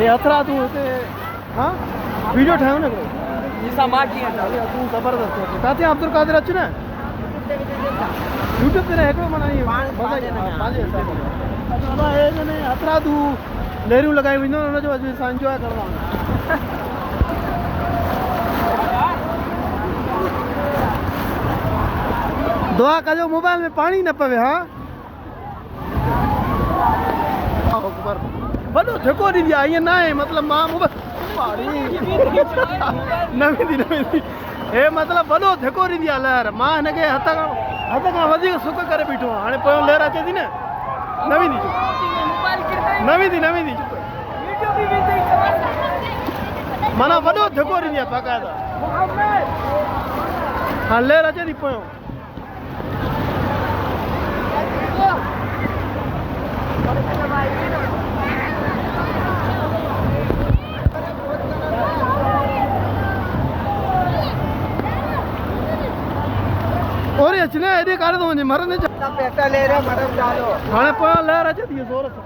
ये अथरा तू हाँ वीडियो ठाहियो न तू ज़बरदस्त ताते अब्दुल कादिर अच न यूट्यूब ते हिकिड़ो माना अथरा तू लेरियूं लॻाई वेंदो हुनजो अॼु असां इंजॉय करणो आहे दुआ कजो मोबाइल में पानी न पवे हाँ वॾो धिको ॾींदी आहे ईअं न आहे मतिलबु मां न वेंदी हे मतिलबु वॾो धिको ॾींदी आहे लहर मां हिनखे हथ खां वधीक सुख करे बीठो आहियां हाणे पोयों लहर अचे थी न वेंदी न वेंदी माना वॾो धिको ॾींदी आहे बाक़ाइदा हा लहर अचे थी पोयों और अच न एॾे कारे थो वञे मरन हाणे पोयां लहर अचे थी ज़ोर सां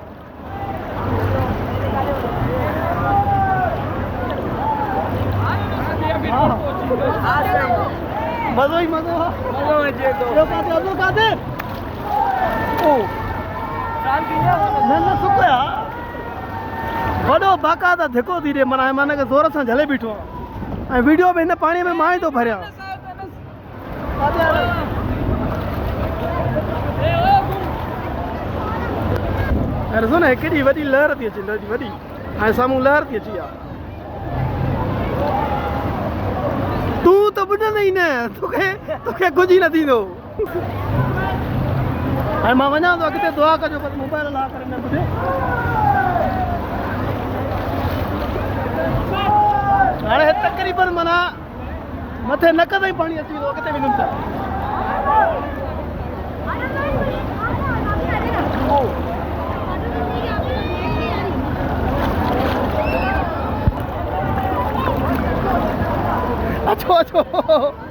मज़ो ई मज़ो अब्दुल कादिर न सुख आहे वॾो बाक़ाइदा धिको थी ॾे माना मां हिनखे ज़ोर सां झले बीठो आहियां ऐं वीडियो में हिन पाणीअ में मां ई थो भरियां ॾिसो न केॾी वॾी लहर थी अचे वॾी ऐं साम्हूं लहर थी अची आहे तूं त ॿुधंदे ई न तोखे कुझु ई न थींदो हाणे मां वञा थो अॻिते दुआ कजो पर मोबाइल ला करे न ॿुधे हाणे तक़रीबन माना मथे नक ताईं पाणी अची वेंदो अॻिते वेंदुमि त अचो